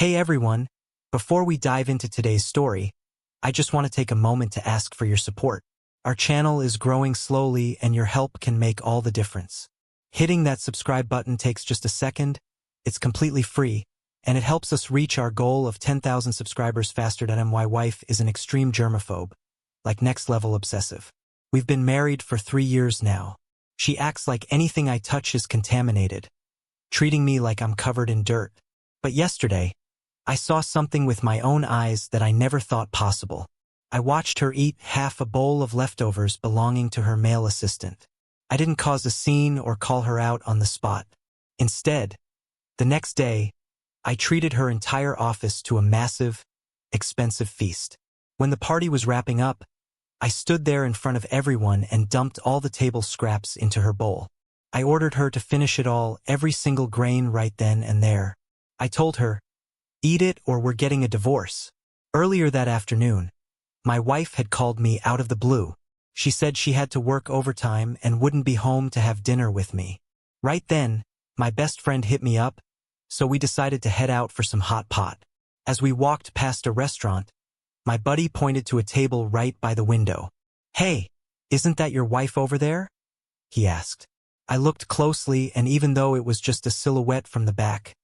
Hey everyone, before we dive into today's story, I just want to take a moment to ask for your support. Our channel is growing slowly and your help can make all the difference. Hitting that subscribe button takes just a second, it's completely free, and it helps us reach our goal of 10,000 subscribers faster. My wife is an extreme germaphobe, like next-level obsessive. We've been married for 3 years now. She acts like anything I touch is contaminated, treating me like I'm covered in dirt. But yesterday, I saw something with my own eyes that I never thought possible. I watched her eat half a bowl of leftovers belonging to her male assistant. I didn't cause a scene or call her out on the spot. Instead, the next day, I treated her entire office to a massive, expensive feast. When the party was wrapping up, I stood there in front of everyone and dumped all the table scraps into her bowl. I ordered her to finish it all, every single grain right then and there. I told her, "Eat it or we're getting a divorce." Earlier that afternoon, my wife had called me out of the blue. She said she had to work overtime and wouldn't be home to have dinner with me. Right then, my best friend hit me up, so we decided to head out for some hot pot. As we walked past a restaurant, my buddy pointed to a table right by the window. "Hey, isn't that your wife over there?" he asked. I looked closely, and even though it was just a silhouette from the back,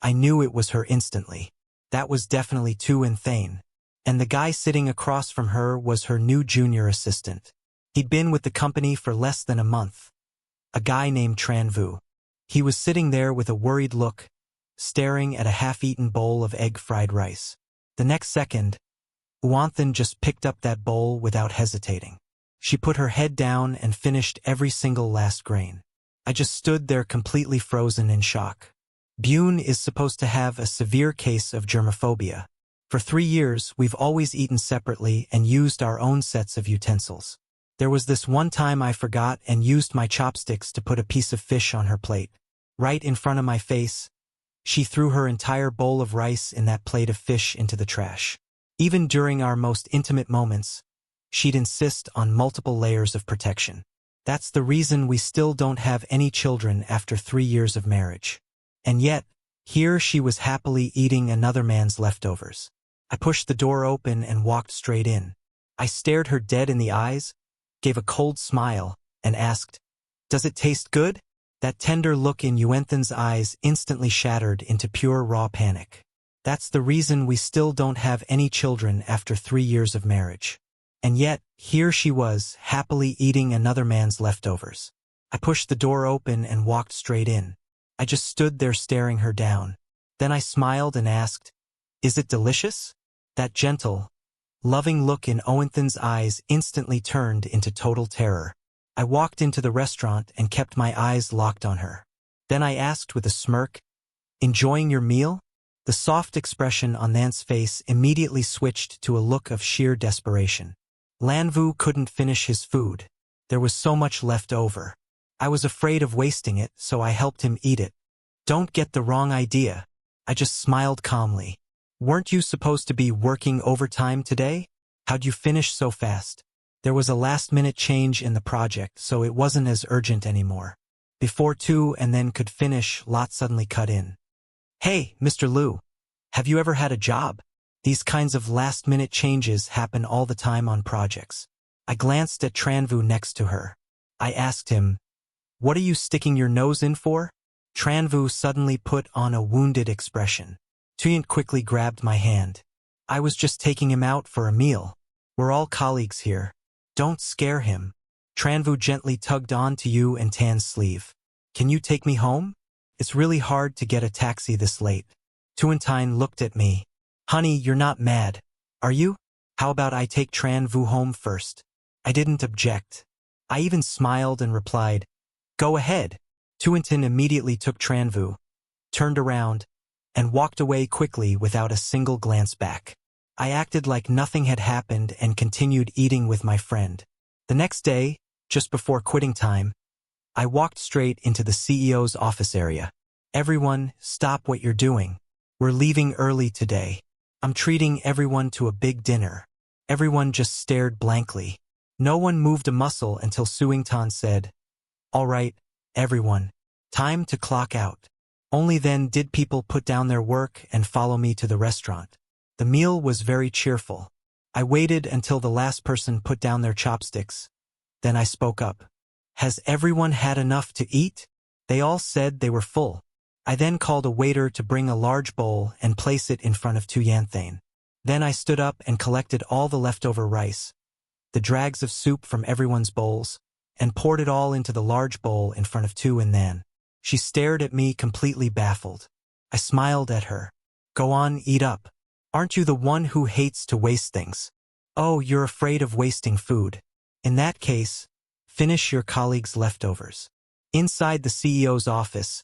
I knew it was her instantly. That was definitely too insane. And the guy sitting across from her was her new junior assistant. He'd been with the company for less than a month. A guy named Tranvu. He was sitting there with a worried look, staring at a half-eaten bowl of egg-fried rice. The next second, Uanthan just picked up that bowl without hesitating. She put her head down and finished every single last grain. I just stood there completely frozen in shock. Bune is supposed to have a severe case of germophobia. For 3 years, we've always eaten separately and used our own sets of utensils. There was this one time I forgot and used my chopsticks to put a piece of fish on her plate. Right in front of my face, she threw her entire bowl of rice in that plate of fish into the trash. Even during our most intimate moments, she'd insist on multiple layers of protection. That's the reason we still don't have any children after 3 years of marriage. And yet, here she was happily eating another man's leftovers. I pushed the door open and walked straight in. I stared her dead in the eyes, gave a cold smile, and asked, "Does it taste good?" That tender look in Uanthan's eyes instantly shattered into pure raw panic. That's the reason we still don't have any children after 3 years of marriage. And yet, here she was, happily eating another man's leftovers. I pushed the door open and walked straight in. I just stood there staring her down. Then I smiled and asked, "Is it delicious?" That gentle, loving look in Uanthan's eyes instantly turned into total terror. I walked into the restaurant and kept my eyes locked on her. Then I asked with a smirk, "Enjoying your meal?" The soft expression on Nan's face immediately switched to a look of sheer desperation. Lanvu couldn't finish his food. There was so much left over. I was afraid of wasting it, so I helped him eat it. "Don't get the wrong idea." I just smiled calmly. "Weren't you supposed to be working overtime today? How'd you finish so fast?" There was a last-minute change in the project, so it wasn't as urgent anymore. Before 2 and then could finish, Lot suddenly cut in. "Hey, Mr. Liu, have you ever had a job? These kinds of last-minute changes happen all the time on projects." I glanced at Tranvu next to her. I asked him, "What are you sticking your nose in for?" Tranvu suddenly put on a wounded expression. Tuyant quickly grabbed my hand. "I was just taking him out for a meal. We're all colleagues here. Don't scare him." Tranvu gently tugged on to you and Tan's sleeve. "Can you take me home? It's really hard to get a taxi this late." Tuantine looked at me. "Honey, you're not mad, are you? How about I take Tranvu home first?" I didn't object. I even smiled and replied, "Go ahead." Tuantin immediately took Tranvu, turned around, and walked away quickly without a single glance back. I acted like nothing had happened and continued eating with my friend. The next day, just before quitting time, I walked straight into the CEO's office area. "Everyone, stop what you're doing. We're leaving early today. I'm treating everyone to a big dinner." Everyone just stared blankly. No one moved a muscle until Suingtan said, "All right, everyone, time to clock out." Only then did people put down their work and follow me to the restaurant. The meal was very cheerful. I waited until the last person put down their chopsticks. Then I spoke up. Has everyone had enough to eat? They all said they were full. I then called a waiter to bring a large bowl and place it in front of Tu Yanthane. Then I stood up and collected all the leftover rice, the dregs of soup from everyone's bowls, and poured it all into the large bowl in front of Tu and Nan. She stared at me completely baffled. I smiled at her. Go on, eat up. Aren't you the one who hates to waste things? Oh, you're afraid of wasting food. In that case, finish your colleagues' leftovers. Inside the CEO's office,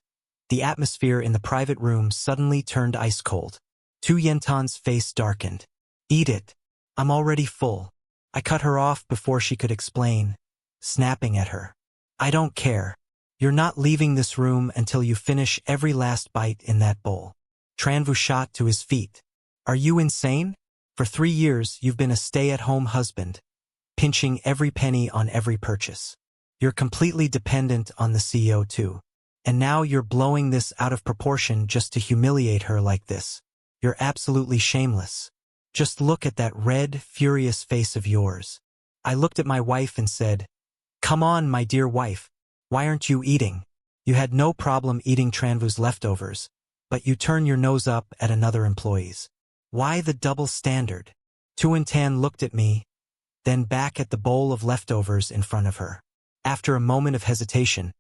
the atmosphere in the private room suddenly turned ice cold. Tu Yantane's face darkened. Eat it. I'm already full. I cut her off before she could explain, snapping at her. I don't care. You're not leaving this room until you finish every last bite in that bowl. Tranvu shot to his feet. Are you insane? For 3 years, you've been a stay-at-home husband, pinching every penny on every purchase. You're completely dependent on the CEO too. And now you're blowing this out of proportion just to humiliate her like this. You're absolutely shameless. Just look at that red, furious face of yours. I looked at my wife and said, Come on, my dear wife. Why aren't you eating? You had no problem eating Tranvu's leftovers, but you turn your nose up at another employee's. Why the double standard? Tu Yantan looked at me, then back at the bowl of leftovers in front of her. After a moment of hesitation,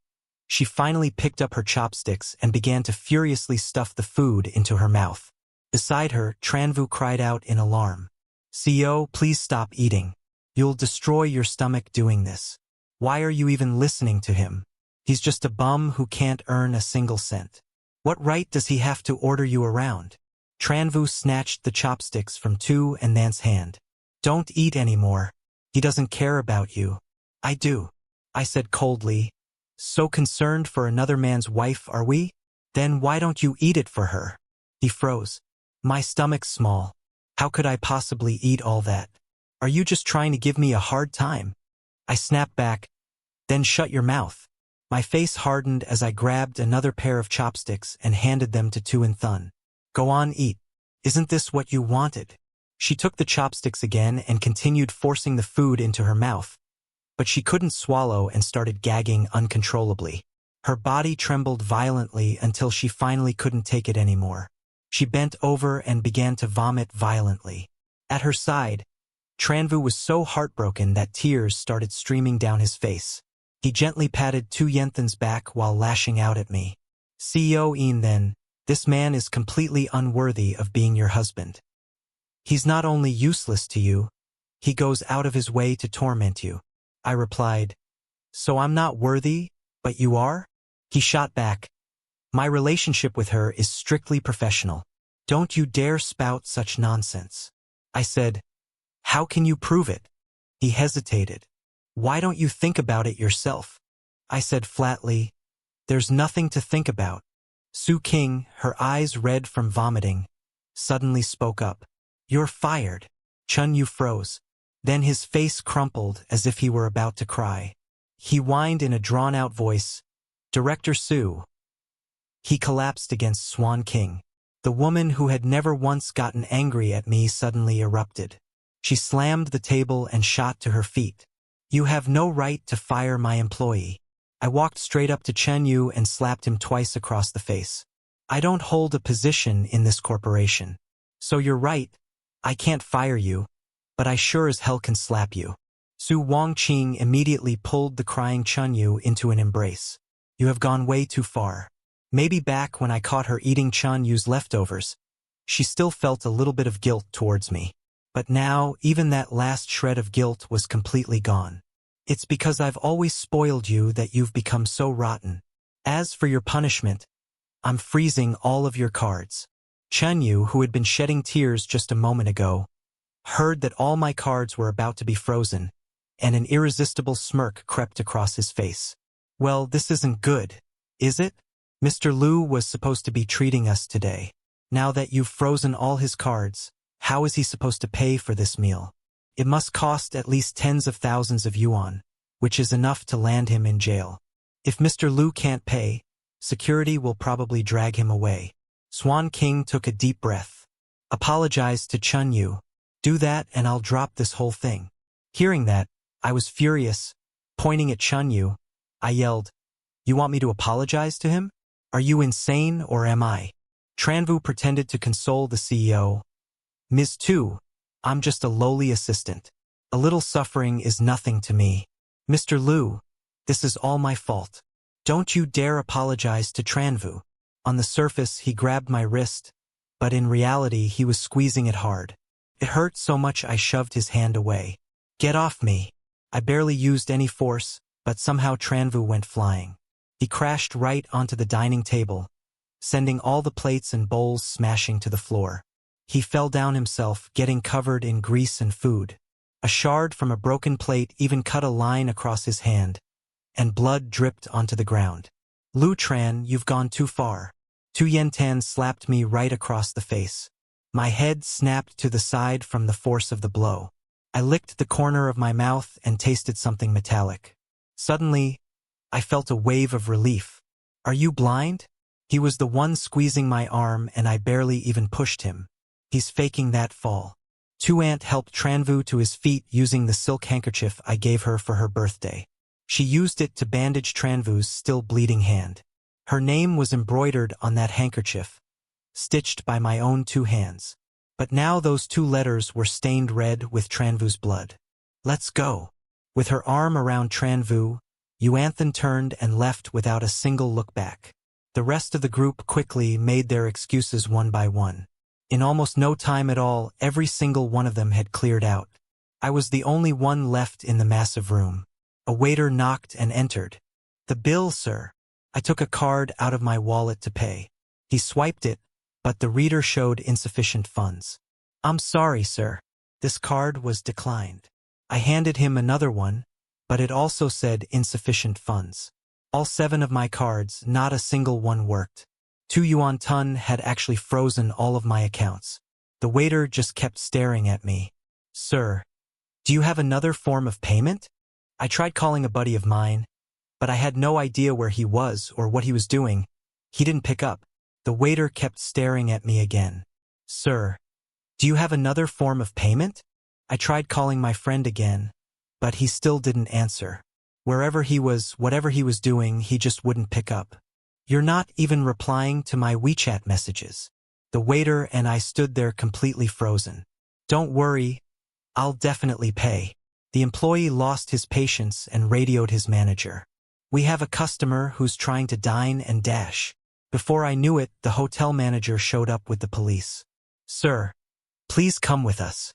she finally picked up her chopsticks and began to furiously stuff the food into her mouth. Beside her, Tranvu cried out in alarm. CEO, please stop eating. You'll destroy your stomach doing this. Why are you even listening to him? He's just a bum who can't earn a single cent. What right does he have to order you around? Tranvu snatched the chopsticks from Tu and Nan's hand. Don't eat anymore. He doesn't care about you. I do. I said coldly. So concerned for another man's wife, are we? Then why don't you eat it for her? He froze. My stomach's small. How could I possibly eat all that? Are you just trying to give me a hard time? I snapped back. Then shut your mouth. My face hardened as I grabbed another pair of chopsticks and handed them to Tu Yantan. Go on, eat. Isn't this what you wanted? She took the chopsticks again and continued forcing the food into her mouth, but she couldn't swallow and started gagging uncontrollably. Her body trembled violently until she finally couldn't take it anymore. She bent over and began to vomit violently. At her side, Tranvu was so heartbroken that tears started streaming down his face. He gently patted Tu Yantan's back while lashing out at me. CEO Ian, then, this man is completely unworthy of being your husband. He's not only useless to you, he goes out of his way to torment you. I replied, So I'm not worthy, but you are? He shot back. My relationship with her is strictly professional. Don't you dare spout such nonsense. I said, How can you prove it? He hesitated. Why don't you think about it yourself? I said flatly, There's nothing to think about. Su King, her eyes red from vomiting, suddenly spoke up. You're fired. Chun Yu froze. Then his face crumpled as if he were about to cry. He whined in a drawn-out voice, Director Su. He collapsed against Swan King. The woman who had never once gotten angry at me suddenly erupted. She slammed the table and shot to her feet. You have no right to fire my employee. I walked straight up to Chen Yu and slapped him twice across the face. I don't hold a position in this corporation. So you're right, I can't fire you, but I sure as hell can slap you. Su Wangqing immediately pulled the crying Chen Yu into an embrace. You have gone way too far. Maybe back when I caught her eating Chen Yu's leftovers, she still felt a little bit of guilt towards me. But now, even that last shred of guilt was completely gone. It's because I've always spoiled you that you've become so rotten. As for your punishment, I'm freezing all of your cards. Chen Yu, who had been shedding tears just a moment ago, heard that all my cards were about to be frozen, and an irresistible smirk crept across his face. Well, this isn't good, is it? Mr. Liu was supposed to be treating us today. Now that you've frozen all his cards, how is he supposed to pay for this meal? It must cost at least tens of thousands of yuan, which is enough to land him in jail. If Mr. Liu can't pay, Security will probably drag him away. Swan King took a deep breath. Apologize to Chun Yu. Do that and I'll drop this whole thing. Hearing that, I was furious. Pointing at Chun Yu, I yelled, You want me to apologize to him? Are you insane or am I? Tranvu pretended to console the CEO. Ms. Tu, I'm just a lowly assistant. A little suffering is nothing to me. Mr. Liu, this is all my fault. Don't you dare apologize to Tranvu. On the surface, he grabbed my wrist, but in reality, he was squeezing it hard. It hurt so much I shoved his hand away. Get off me. I barely used any force, but somehow Tranvu went flying. He crashed right onto the dining table, sending all the plates and bowls smashing to the floor. He fell down himself, getting covered in grease and food. A shard from a broken plate even cut a line across his hand, and blood dripped onto the ground. Lu Tran, you've gone too far. Tu Yentan slapped me right across the face. My head snapped to the side from the force of the blow. I licked the corner of my mouth and tasted something metallic. Suddenly, I felt a wave of relief. Are you blind? He was the one squeezing my arm and I barely even pushed him. He's faking that fall. Tu Ant helped Tranvu to his feet using the silk handkerchief I gave her for her birthday. She used it to bandage Tranvu's still bleeding hand. Her name was embroidered on that handkerchief, stitched by my own 2 hands. But now those 2 letters were stained red with Tranvu's blood. Let's go. With her arm around Tranvu, Yuanthan turned and left without a single look back. The rest of the group quickly made their excuses one by one. In almost no time at all, every single one of them had cleared out. I was the only one left in the massive room. A waiter knocked and entered. The bill, sir. I took a card out of my wallet to pay. He swiped it, but the reader showed insufficient funds. I'm sorry, sir. This card was declined. I handed him another one, but it also said insufficient funds. All 7 of my cards, not a single one worked. Tu Yuantun had actually frozen all of my accounts. The waiter just kept staring at me. Sir, do you have another form of payment? I tried calling a buddy of mine, but I had no idea where he was or what he was doing. He didn't pick up. The waiter kept staring at me again. Sir, do you have another form of payment? I tried calling my friend again, but he still didn't answer. Wherever he was, whatever he was doing, he just wouldn't pick up. You're not even replying to my WeChat messages. The waiter and I stood there completely frozen. Don't worry, I'll definitely pay. The employee lost his patience and radioed his manager. We have a customer who's trying to dine and dash. Before I knew it, the hotel manager showed up with the police. Sir, please come with us.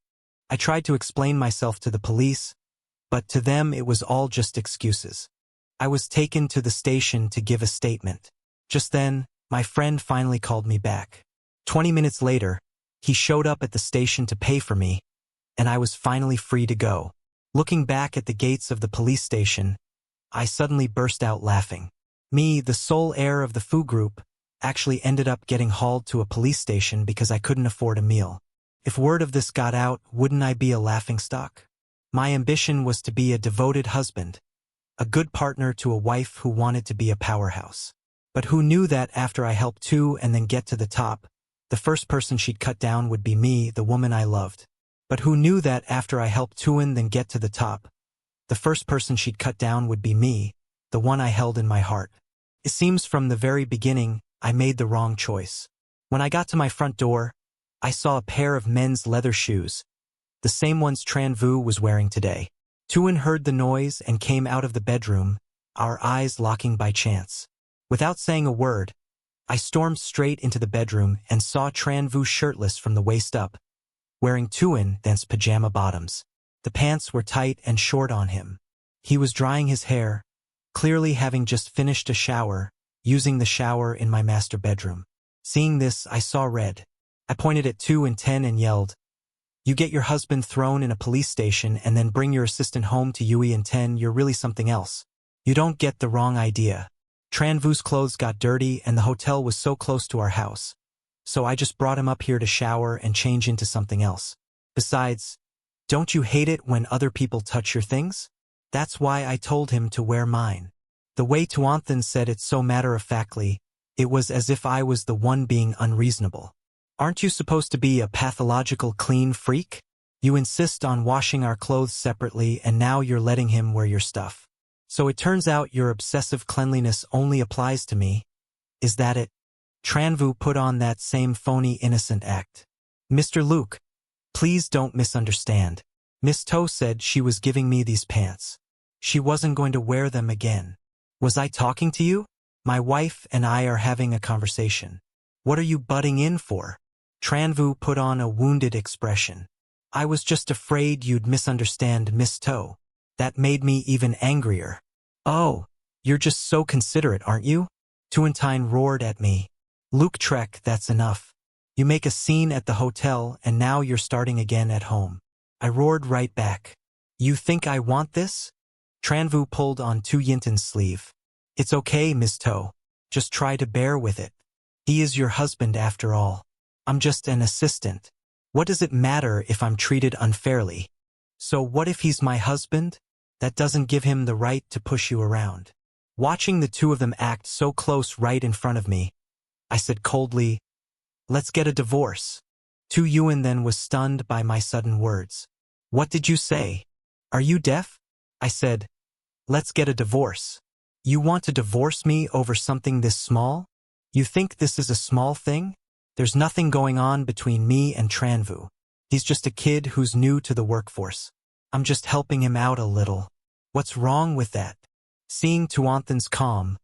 I tried to explain myself to the police, but to them it was all just excuses. I was taken to the station to give a statement. Just then, my friend finally called me back. 20 minutes later, he showed up at the station to pay for me, and I was finally free to go. Looking back at the gates of the police station, I suddenly burst out laughing. Me, the sole heir of the Fu group, actually ended up getting hauled to a police station because I couldn't afford a meal. If word of this got out, wouldn't I be a laughingstock? My ambition was to be a devoted husband, a good partner to a wife who wanted to be a powerhouse. But who knew that after I helped Tu and then get to the top, the first person she'd cut down would be me, the woman I loved. But who knew that after I helped Tuan then get to the top, the first person she'd cut down would be me, the one I held in my heart. It seems from the very beginning, I made the wrong choice. When I got to my front door, I saw a pair of men's leather shoes, the same ones Tran Vu was wearing today. Tuan heard the noise and came out of the bedroom, our eyes locking by chance. Without saying a word, I stormed straight into the bedroom and saw Tran Vu shirtless from the waist up, wearing Tuan Than's pajama bottoms. The pants were tight and short on him. He was drying his hair, clearly having just finished a shower, using the shower in my master bedroom. Seeing this, I saw red. I pointed at Tu and Ten and yelled, "You get your husband thrown in a police station and then bring your assistant home to Yui and Ten, you're really something else. You don't get the wrong idea. Tran Vu's clothes got dirty and the hotel was so close to our house, so I just brought him up here to shower and change into something else. Besides, don't you hate it when other people touch your things? That's why I told him to wear mine." The way Tuanthan said it so matter-of-factly, it was as if I was the one being unreasonable. Aren't you supposed to be a pathological clean freak? You insist on washing our clothes separately and now you're letting him wear your stuff. So it turns out your obsessive cleanliness only applies to me. Is that it? Tranvu put on that same phony innocent act. Mr. Luke, please don't misunderstand. Miss To said she was giving me these pants. She wasn't going to wear them again. Was I talking to you? My wife and I are having a conversation. What are you butting in for? Tranvu put on a wounded expression. I was just afraid you'd misunderstand Miss To. That made me even angrier. Oh, you're just so considerate, aren't you? Tuantine roared at me. Luke Trek, that's enough. You make a scene at the hotel and now you're starting again at home. I roared right back. You think I want this? Tranvu pulled on Tu Yintin's sleeve. It's okay, Miss To. Just try to bear with it. He is your husband after all. I'm just an assistant. What does it matter if I'm treated unfairly? So what if he's my husband? That doesn't give him the right to push you around. Watching the two of them act so close right in front of me, I said coldly, let's get a divorce. Tu Yuan then was stunned by my sudden words. What did you say? Are you deaf? I said, let's get a divorce. You want to divorce me over something this small? You think this is a small thing? There's nothing going on between me and Tranvu. He's just a kid who's new to the workforce. I'm just helping him out a little. What's wrong with that? Seeing Tuanthan's calm,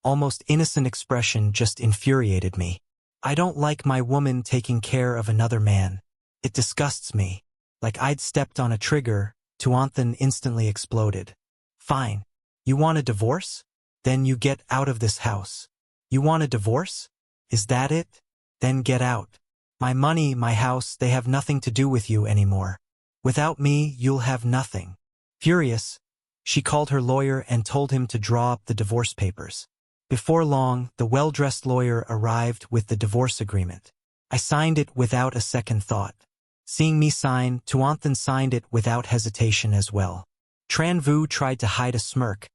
almost innocent expression just infuriated me. I don't like my woman taking care of another man. It disgusts me. Like I'd stepped on a trigger, Tuanthan instantly exploded. Fine. You want a divorce? Then you get out of this house. You want a divorce? Is that it? Then get out. My money, my house, they have nothing to do with you anymore. Without me, you'll have nothing. Furious, she called her lawyer and told him to draw up the divorce papers. Before long, the well-dressed lawyer arrived with the divorce agreement. I signed it without a second thought. Seeing me sign, Tuanthan signed it without hesitation as well. Tranvu tried to hide a smirk,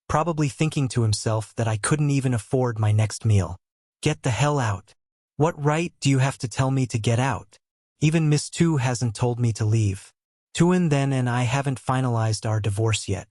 probably thinking to himself that I couldn't even afford my next meal. Get the hell out. What right do you have to tell me to get out? Even Miss Tu hasn't told me to leave. Tuan then and I haven't finalized our divorce yet.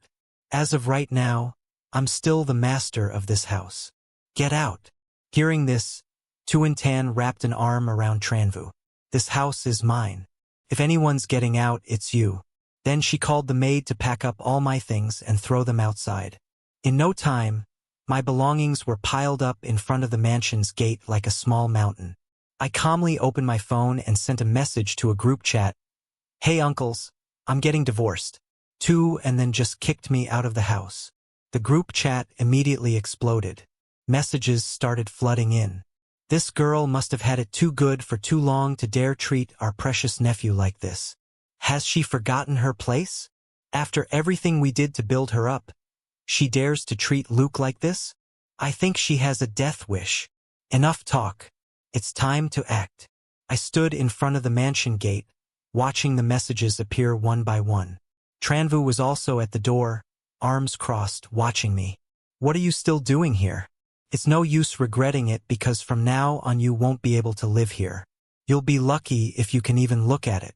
As of right now, I'm still the master of this house. Get out. Hearing this, Tuan Tan wrapped an arm around Tranvu. This house is mine. If anyone's getting out, it's you. Then she called the maid to pack up all my things and throw them outside. In no time, my belongings were piled up in front of the mansion's gate like a small mountain. I calmly opened my phone and sent a message to a group chat. Hey uncles, I'm getting divorced. Two and then just kicked me out of the house. The group chat immediately exploded. Messages started flooding in. This girl must have had it too good for too long to dare treat our precious nephew like this. Has she forgotten her place? After everything we did to build her up, she dares to treat Luke like this? I think she has a death wish. Enough talk. It's time to act. I stood in front of the mansion gate, watching the messages appear one by one. Tranvu was also at the door, arms crossed, watching me. What are you still doing here? It's no use regretting it because from now on you won't be able to live here. You'll be lucky if you can even look at it.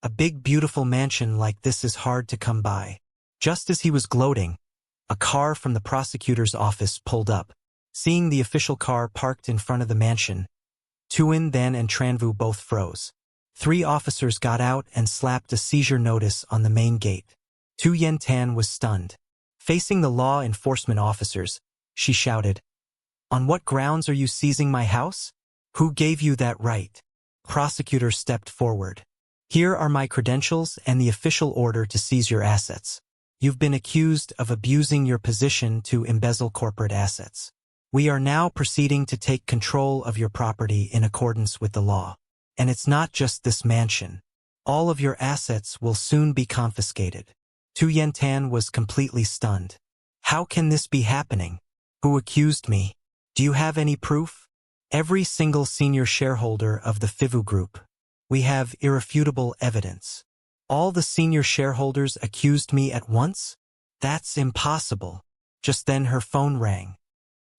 A big beautiful mansion like this is hard to come by. Just as he was gloating, a car from the prosecutor's office pulled up. Seeing the official car parked in front of the mansion, Tuan then and Tranvu both froze. 3 officers got out and slapped a seizure notice on the main gate. Tu Yen Tan was stunned. Facing the law enforcement officers, she shouted, "On what grounds are you seizing my house? Who gave you that right?" Prosecutor stepped forward. "Here are my credentials and the official order to seize your assets. You've been accused of abusing your position to embezzle corporate assets. We are now proceeding to take control of your property in accordance with the law. And it's not just this mansion. All of your assets will soon be confiscated." Tu Yen Tan was completely stunned. How can this be happening? Who accused me? Do you have any proof? Every single senior shareholder of the Fivu Group. We have irrefutable evidence. All the senior shareholders accused me at once? That's impossible. Just then her phone rang.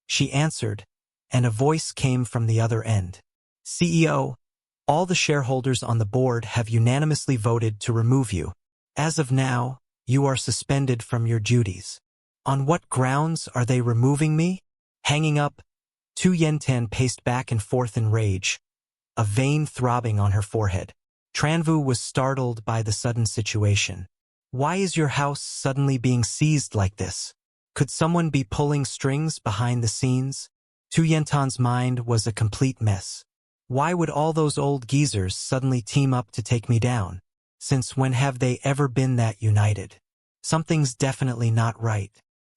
She answered, and a voice came from the other end. CEO, all the shareholders on the board have unanimously voted to remove you. As of now, you are suspended from your duties. On what grounds are they removing me? Hanging up, Tu Yenten paced back and forth in rage, a vein throbbing on her forehead. Tranvu was startled by the sudden situation. Why is your house suddenly being seized like this? Could someone be pulling strings behind the scenes? Tu Yentan's mind was a complete mess. Why would all those old geezers suddenly team up to take me down? Since when have they ever been that united? Something's definitely not right.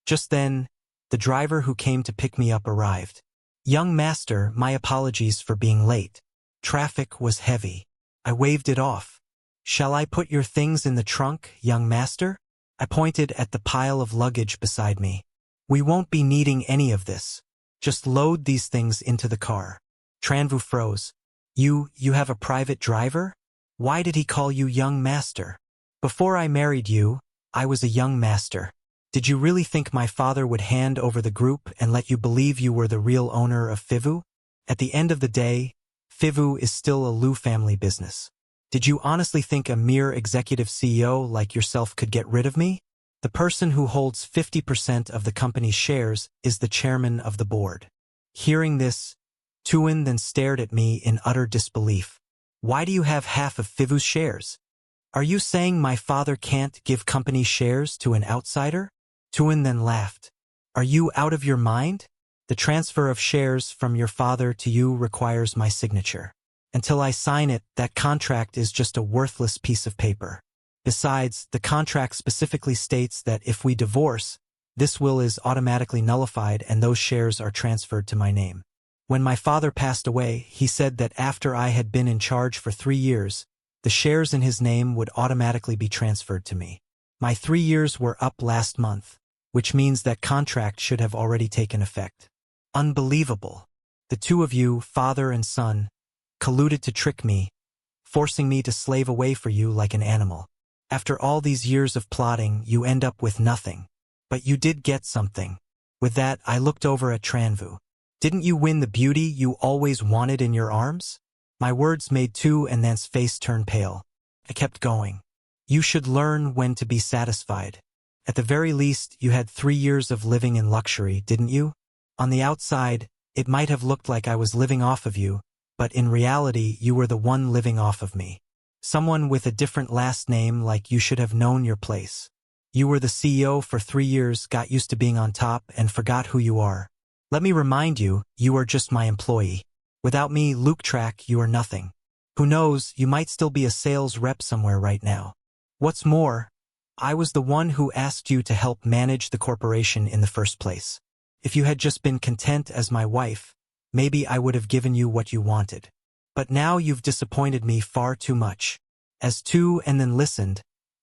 Just then, the driver who came to pick me up arrived. Young master, my apologies for being late. Traffic was heavy. I waved it off. Shall I put your things in the trunk, young master? I pointed at the pile of luggage beside me. We won't be needing any of this. Just load these things into the car. Tranvu froze. You have a private driver? Why did he call you young master? Before I married you, I was a young master. Did you really think my father would hand over the group and let you believe you were the real owner of Fivu? At the end of the day, Fivu is still a Lu family business. Did you honestly think a mere executive CEO like yourself could get rid of me? The person who holds 50% of the company's shares is the chairman of the board. Hearing this, Tuan then stared at me in utter disbelief. Why do you have half of Fivu's shares? Are you saying my father can't give company shares to an outsider? Tuan then laughed. Are you out of your mind? The transfer of shares from your father to you requires my signature. Until I sign it, that contract is just a worthless piece of paper. Besides, the contract specifically states that if we divorce, this will is automatically nullified and those shares are transferred to my name. When my father passed away, he said that after I had been in charge for 3 years, the shares in his name would automatically be transferred to me. My 3 years were up last month, which means that contract should have already taken effect. Unbelievable. The two of you, father and son, colluded to trick me, forcing me to slave away for you like an animal. After all these years of plotting, you end up with nothing. But you did get something. With that, I looked over at Tranvu. Didn't you win the beauty you always wanted in your arms? My words made Tu and Than's face turn pale. I kept going. You should learn when to be satisfied. At the very least, you had 3 years of living in luxury, didn't you? On the outside, it might have looked like I was living off of you, but in reality, you were the one living off of me. Someone with a different last name like you should have known your place. You were the CEO for 3 years, got used to being on top, and forgot who you are. Let me remind you, you are just my employee. Without me, Luke Track, you are nothing. Who knows, you might still be a sales rep somewhere right now. What's more, I was the one who asked you to help manage the corporation in the first place. If you had just been content as my wife, maybe I would have given you what you wanted. But now you've disappointed me far too much. As Tu and then listened,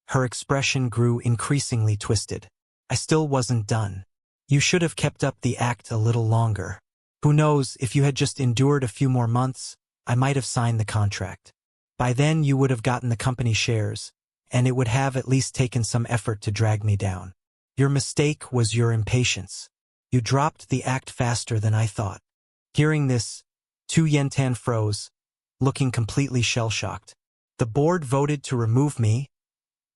her expression grew increasingly twisted. I still wasn't done. You should have kept up the act a little longer. Who knows, if you had just endured a few more months, I might have signed the contract. By then you would have gotten the company shares, and it would have at least taken some effort to drag me down. Your mistake was your impatience. You dropped the act faster than I thought. Hearing this, Tu Yentan froze, looking completely shell-shocked. The board voted to remove me.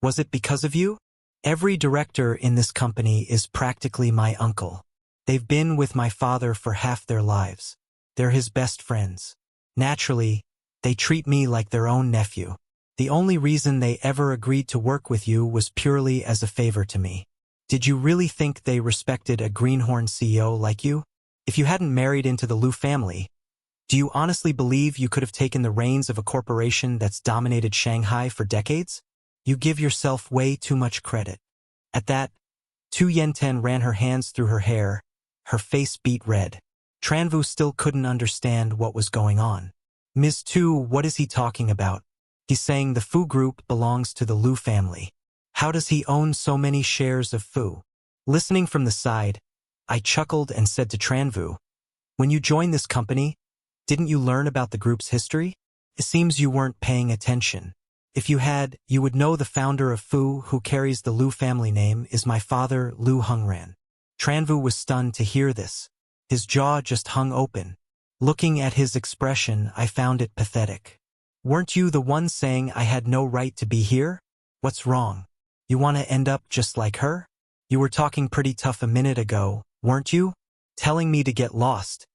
Was it because of you? Every director in this company is practically my uncle. They've been with my father for half their lives. They're his best friends. Naturally, they treat me like their own nephew. The only reason they ever agreed to work with you was purely as a favor to me. Did you really think they respected a greenhorn CEO like you? If you hadn't married into the Lu family, do you honestly believe you could have taken the reins of a corporation that's dominated Shanghai for decades? You give yourself way too much credit. At that, Tu Yenten ran her hands through her hair, her face beat red. Tranvu still couldn't understand what was going on. Ms. Tu, what is he talking about? He's saying the Fu Group belongs to the Lu family. How does he own so many shares of Fu? Listening from the side, I chuckled and said to Tranvu, when you joined this company, didn't you learn about the group's history? It seems you weren't paying attention. If you had, you would know the founder of Fu, who carries the Lu family name, is my father, Lu Hongran. Tranvu was stunned to hear this. His jaw just hung open. Looking at his expression, I found it pathetic. Weren't you the one saying I had no right to be here? What's wrong? You want to end up just like her? You were talking pretty tough a minute ago, weren't you? Telling me to get lost.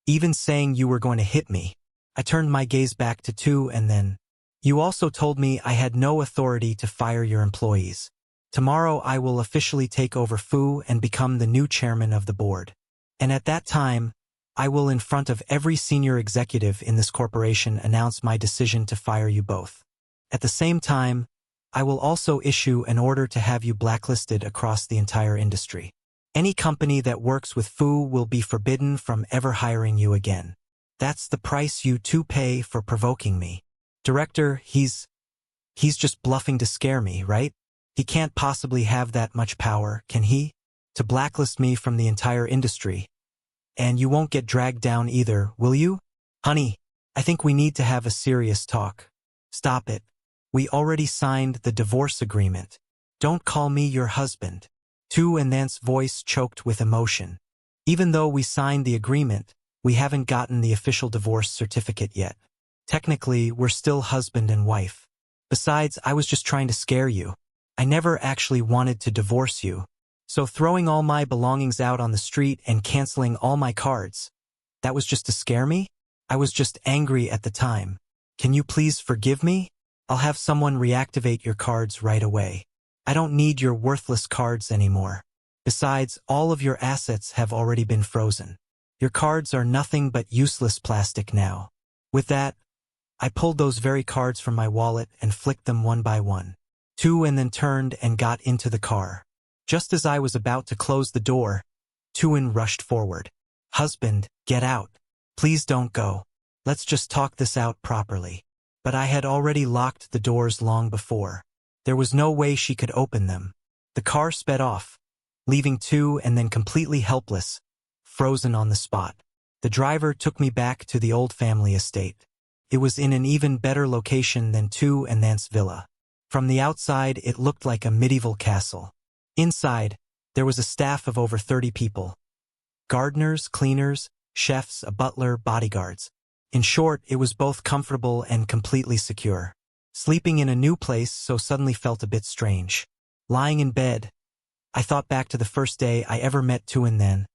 Even saying you were going to hit me. I turned my gaze back to Tu and then. You also told me I had no authority to fire your employees. Tomorrow I will officially take over Fu and become the new chairman of the board. And at that time, I will in front of every senior executive in this corporation announce my decision to fire you both. At the same time, I will also issue an order to have you blacklisted across the entire industry. Any company that works with Fu will be forbidden from ever hiring you again. That's the price you two pay for provoking me. Director, he's just bluffing to scare me, right? He can't possibly have that much power, can he? To blacklist me from the entire industry. And you won't get dragged down either, will you? Honey, I think we need to have a serious talk. Stop it. We already signed the divorce agreement. Don't call me your husband. Tu and Nan's voice choked with emotion. Even though we signed the agreement, we haven't gotten the official divorce certificate yet. Technically, we're still husband and wife. Besides, I was just trying to scare you. I never actually wanted to divorce you. So throwing all my belongings out on the street and canceling all my cards, that was just to scare me? I was just angry at the time. Can you please forgive me? I'll have someone reactivate your cards right away. I don't need your worthless cards anymore. Besides, all of your assets have already been frozen. Your cards are nothing but useless plastic now. With that, I pulled those very cards from my wallet and flicked them one by one. Tu and then turned and got into the car. Just as I was about to close the door, Tuin rushed forward. Husband, get out. Please don't go. Let's just talk this out properly. But I had already locked the doors long before. There was no way she could open them. The car sped off, leaving Tu and then completely helpless, frozen on the spot. The driver took me back to the old family estate. It was in an even better location than Tu and Nan's villa. From the outside, it looked like a medieval castle. Inside, there was a staff of over 30 people. Gardeners, cleaners, chefs, a butler, bodyguards. In short, it was both comfortable and completely secure. Sleeping in a new place so suddenly felt a bit strange. Lying in bed, I thought back to the first day I ever met Tuin then,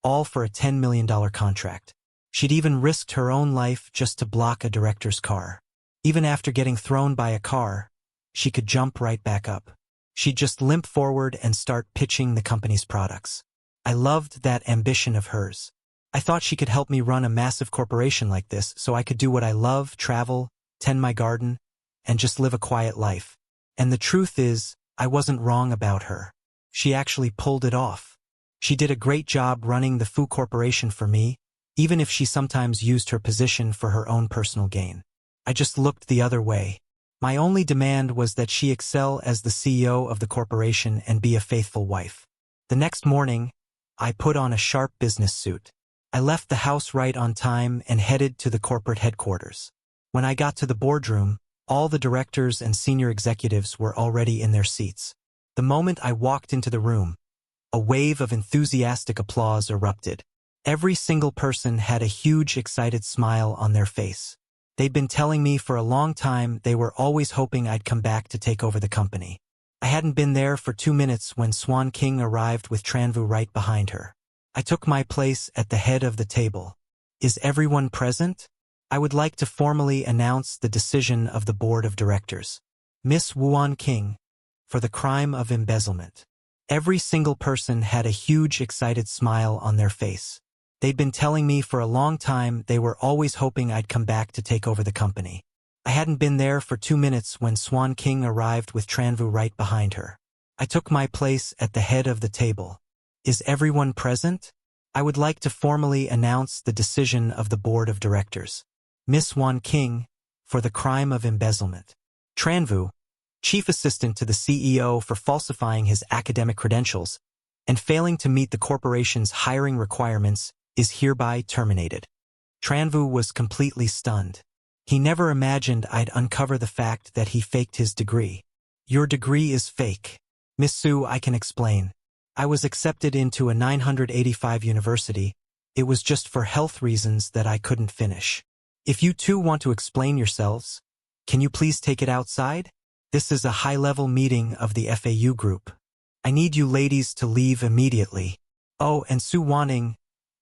all for a $10 million contract. She'd even risked her own life just to block a director's car. Even after getting thrown by a car, she could jump right back up. She'd just limp forward and start pitching the company's products. I loved that ambition of hers. I thought she could help me run a massive corporation like this so I could do what I love, travel, tend my garden, and just live a quiet life. And the truth is, I wasn't wrong about her. She actually pulled it off. She did a great job running the Fu Corporation for me, even if she sometimes used her position for her own personal gain. I just looked the other way. My only demand was that she excel as the CEO of the corporation and be a faithful wife. The next morning, I put on a sharp business suit. I left the house right on time and headed to the corporate headquarters. When I got to the boardroom, all the directors and senior executives were already in their seats. The moment I walked into the room, a wave of enthusiastic applause erupted. Every single person had a huge, excited smile on their face. They'd been telling me for a long time they were always hoping I'd come back to take over the company. I hadn't been there for 2 minutes when Swan King arrived with Tranvu right behind her. I took my place at the head of the table. Is everyone present? I would like to formally announce the decision of the board of directors. Miss Wuan King, for the crime of embezzlement. Every single person had a huge, excited smile on their face. They'd been telling me for a long time they were always hoping I'd come back to take over the company. I hadn't been there for 2 minutes when Swan King arrived with Tranvu right behind her. I took my place at the head of the table. Is everyone present? I would like to formally announce the decision of the board of directors. Miss Wan King, for the crime of embezzlement. Tranvu, chief assistant to the CEO for falsifying his academic credentials and failing to meet the corporation's hiring requirements, is hereby terminated. Tranvu was completely stunned. He never imagined I'd uncover the fact that he faked his degree. Your degree is fake. Miss Su, I can explain. I was accepted into a 985 university. It was just for health reasons that I couldn't finish. If you two want to explain yourselves, can you please take it outside? This is a high-level meeting of the FAU group. I need you ladies to leave immediately. Oh, and Sue Wanting,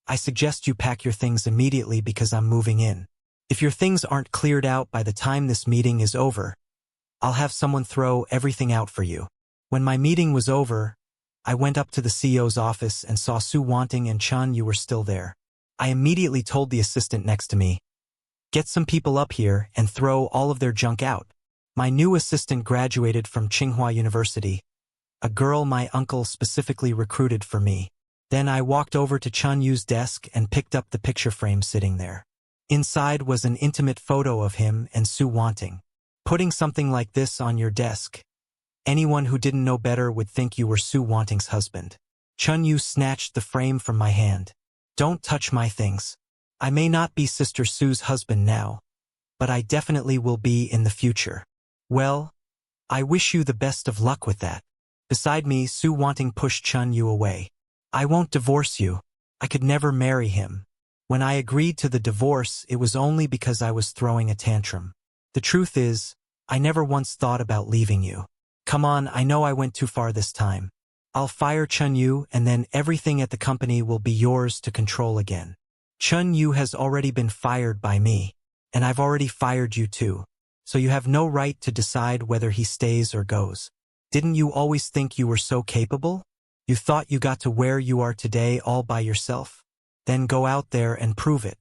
I suggest you pack your things immediately because I'm moving in. If your things aren't cleared out by the time this meeting is over, I'll have someone throw everything out for you. When my meeting was over, I went up to the CEO's office and saw Sue Wanting and Chun Yu were still there. I immediately told the assistant next to me, "Get some people up here and throw all of their junk out." My new assistant graduated from Tsinghua University, a girl my uncle specifically recruited for me. Then I walked over to Chun Yu's desk and picked up the picture frame sitting there. Inside was an intimate photo of him and Sue Wanting. Putting something like this on your desk, anyone who didn't know better would think you were Sue Wanting's husband. Chun Yu snatched the frame from my hand. "Don't touch my things. I may not be Sister Sue's husband now, but I definitely will be in the future." "Well, I wish you the best of luck with that." Beside me, Sue Wanting pushed Chun Yu away. "I won't divorce you. I could never marry him. When I agreed to the divorce, it was only because I was throwing a tantrum. The truth is, I never once thought about leaving you. Come on, I know I went too far this time. I'll fire Chun Yu and then everything at the company will be yours to control again. Chun Yu has already been fired by me, and I've already fired you too, so you have no right to decide whether he stays or goes. Didn't you always think you were so capable? You thought you got to where you are today all by yourself? Then go out there and prove it.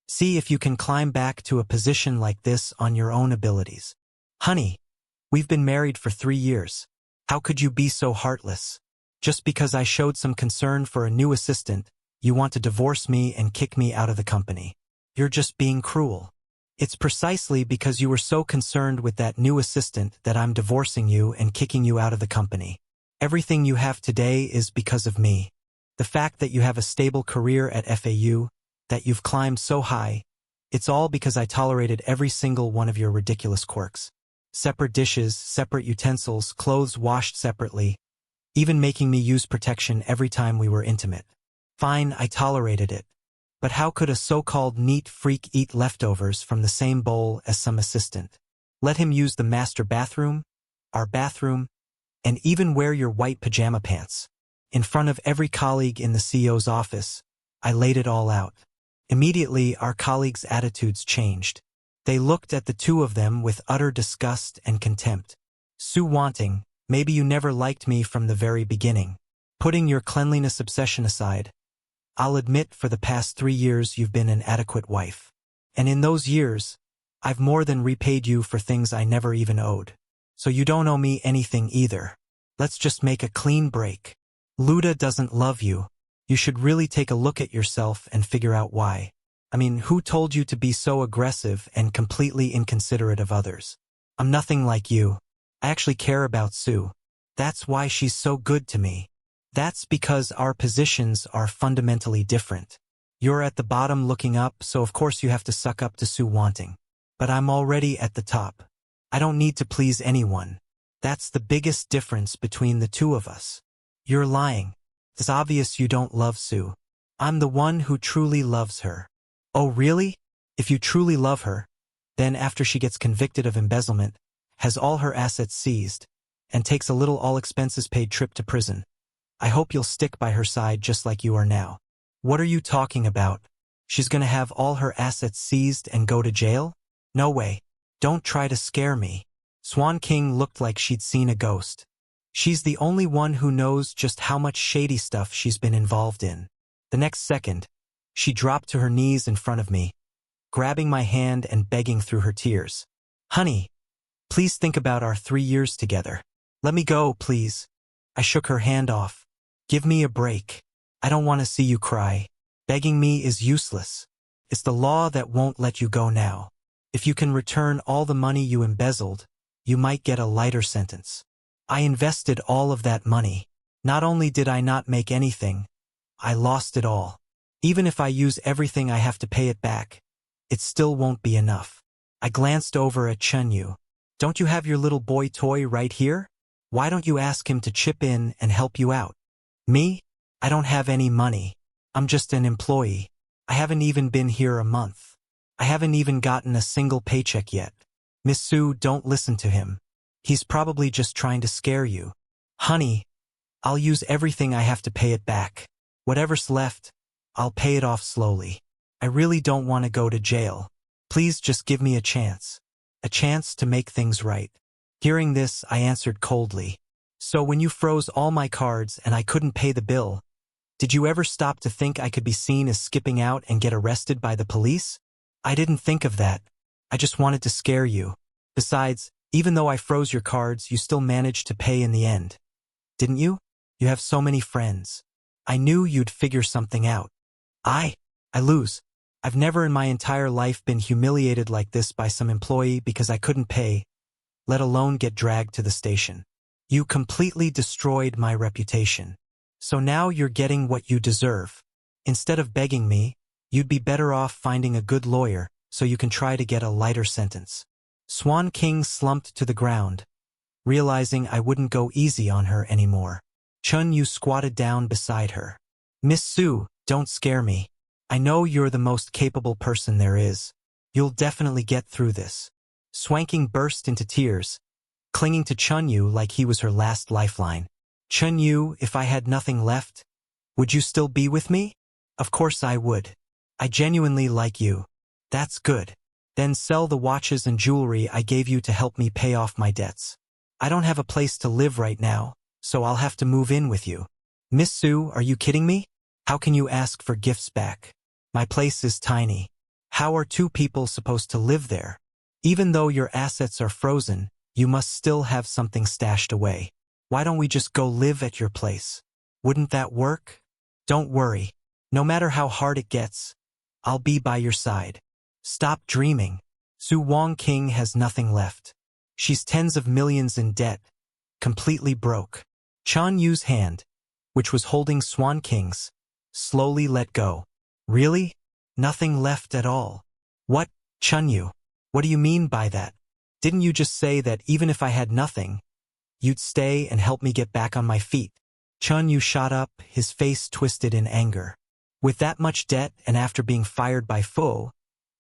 See if you can climb back to a position like this on your own abilities. Honey, we've been married for 3 years. How could you be so heartless? Just because I showed some concern for a new assistant, you want to divorce me and kick me out of the company. You're just being cruel. It's precisely because you were so concerned with that new assistant that I'm divorcing you and kicking you out of the company. Everything you have today is because of me. The fact that you have a stable career at FAU, that you've climbed so high, it's all because I tolerated every single one of your ridiculous quirks. Separate dishes, separate utensils, clothes washed separately, even making me use protection every time we were intimate. Fine, I tolerated it. But how could a so-called neat freak eat leftovers from the same bowl as some assistant? Let him use the master bathroom, our bathroom, and even wear your white pajama pants. In front of every colleague in the CEO's office, I laid it all out. Immediately, our colleagues' attitudes changed. They looked at the two of them with utter disgust and contempt. Sue Wanting, maybe you never liked me from the very beginning. Putting your cleanliness obsession aside, I'll admit for the past 3 years you've been an adequate wife. And in those years, I've more than repaid you for things I never even owed. So you don't owe me anything either. Let's just make a clean break. Luda doesn't love you. You should really take a look at yourself and figure out why. I mean, who told you to be so aggressive and completely inconsiderate of others? I'm nothing like you. I actually care about Sue. That's why she's so good to me. That's because our positions are fundamentally different. You're at the bottom looking up, so of course you have to suck up to Sue Wanting. But I'm already at the top. I don't need to please anyone. That's the biggest difference between the two of us. You're lying. It's obvious you don't love Sue. I'm the one who truly loves her. Oh, really? If you truly love her, then after she gets convicted of embezzlement, has all her assets seized, and takes a little all-expenses-paid trip to prison, I hope you'll stick by her side just like you are now. What are you talking about? She's gonna have all her assets seized and go to jail? No way. Don't try to scare me. Swan King looked like she'd seen a ghost. She's the only one who knows just how much shady stuff she's been involved in. The next second, she dropped to her knees in front of me, grabbing my hand and begging through her tears. Honey, please think about our 3 years together. Let me go, please. I shook her hand off. Give me a break. I don't want to see you cry. Begging me is useless. It's the law that won't let you go now. If you can return all the money you embezzled, you might get a lighter sentence. I invested all of that money. Not only did I not make anything, I lost it all. Even if I use everything I have to pay it back, it still won't be enough. I glanced over at Chun Yu. Don't you have your little boy toy right here? Why don't you ask him to chip in and help you out? Me? I don't have any money. I'm just an employee. I haven't even been here a month. I haven't even gotten a single paycheck yet. Miss Sue, don't listen to him. He's probably just trying to scare you. Honey, I'll use everything I have to pay it back. Whatever's left, I'll pay it off slowly. I really don't want to go to jail. Please just give me a chance. A chance to make things right. Hearing this, I answered coldly. So when you froze all my cards and I couldn't pay the bill, did you ever stop to think I could be seen as skipping out and get arrested by the police? I didn't think of that. I just wanted to scare you. Besides, even though I froze your cards, you still managed to pay in the end. Didn't you? You have so many friends. I knew you'd figure something out. I lose. I've never in my entire life been humiliated like this by some employee because I couldn't pay, let alone get dragged to the station. You completely destroyed my reputation. So now you're getting what you deserve. Instead of begging me, you'd be better off finding a good lawyer so you can try to get a lighter sentence. Swan King slumped to the ground, realizing I wouldn't go easy on her anymore. Chun Yu squatted down beside her. Miss Sue, don't scare me. I know you're the most capable person there is. You'll definitely get through this. Swanking burst into tears, clinging to Chun Yu like he was her last lifeline. Chun Yu, if I had nothing left, would you still be with me? Of course I would. I genuinely like you. That's good. Then sell the watches and jewelry I gave you to help me pay off my debts. I don't have a place to live right now, so I'll have to move in with you. Miss Sue, are you kidding me? How can you ask for gifts back? My place is tiny. How are two people supposed to live there? Even though your assets are frozen, you must still have something stashed away. Why don't we just go live at your place? Wouldn't that work? Don't worry. No matter how hard it gets, I'll be by your side. Stop dreaming. Su Wong King has nothing left. She's tens of millions in debt, completely broke. Chan Yu's hand, which was holding Swan King's, slowly let go. Really? Nothing left at all? What, Chun Yu? What do you mean by that? Didn't you just say that even if I had nothing, you'd stay and help me get back on my feet? Chun Yu shot up, his face twisted in anger. With that much debt and after being fired by Fo,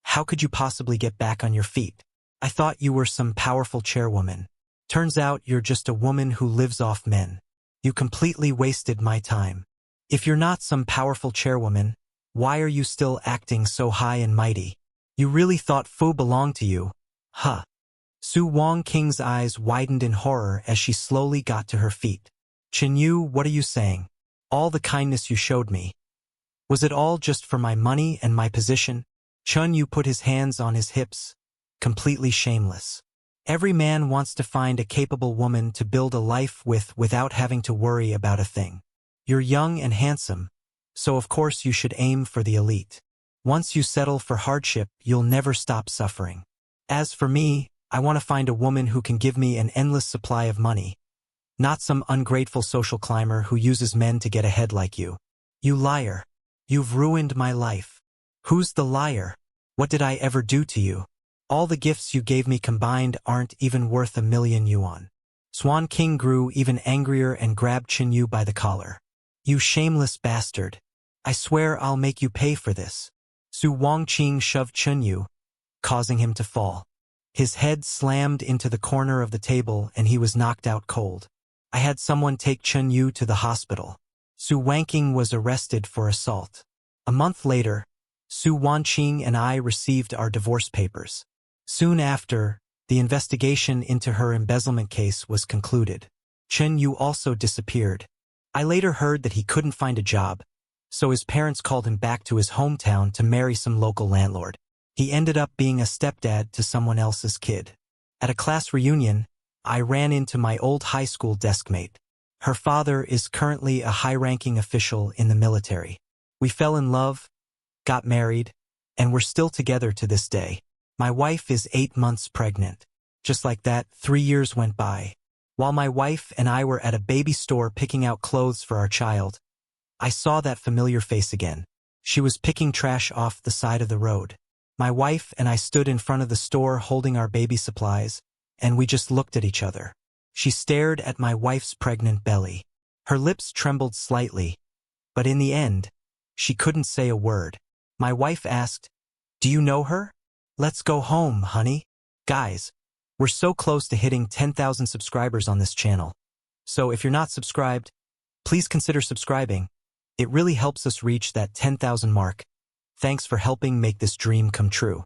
how could you possibly get back on your feet? I thought you were some powerful chairwoman. Turns out you're just a woman who lives off men. You completely wasted my time. If you're not some powerful chairwoman, why are you still acting so high and mighty? You really thought Fo belonged to you? Huh. Su Wong King's eyes widened in horror as she slowly got to her feet. Chen Yu, what are you saying? All the kindness you showed me. Was it all just for my money and my position? Chun Yu put his hands on his hips, completely shameless. Every man wants to find a capable woman to build a life with without having to worry about a thing. You're young and handsome, so of course you should aim for the elite. Once you settle for hardship, you'll never stop suffering. As for me, I want to find a woman who can give me an endless supply of money, not some ungrateful social climber who uses men to get ahead like you. You liar. You've ruined my life. Who's the liar? What did I ever do to you? All the gifts you gave me combined aren't even worth 1,000,000 yuan. Swan King grew even angrier and grabbed Chin Yu by the collar. You shameless bastard. I swear I'll make you pay for this. Su Wangqing shoved Chin Yu, causing him to fall. His head slammed into the corner of the table and he was knocked out cold. I had someone take Chin Yu to the hospital. Su Wangqing was arrested for assault. A month later, Su Wanqing and I received our divorce papers. Soon after, the investigation into her embezzlement case was concluded. Chen Yu also disappeared. I later heard that he couldn't find a job, so his parents called him back to his hometown to marry some local landlord. He ended up being a stepdad to someone else's kid. At a class reunion, I ran into my old high school deskmate. Her father is currently a high-ranking official in the military. We fell in love, got married, and we're still together to this day. My wife is 8 months pregnant. Just like that, 3 years went by. While my wife and I were at a baby store picking out clothes for our child, I saw that familiar face again. She was picking trash off the side of the road. My wife and I stood in front of the store holding our baby supplies, and we just looked at each other. She stared at my wife's pregnant belly. Her lips trembled slightly, but in the end, she couldn't say a word. My wife asked, "Do you know her? Let's go home, honey." Guys, we're so close to hitting 10,000 subscribers on this channel. So if you're not subscribed, please consider subscribing. It really helps us reach that 10,000 mark. Thanks for helping make this dream come true.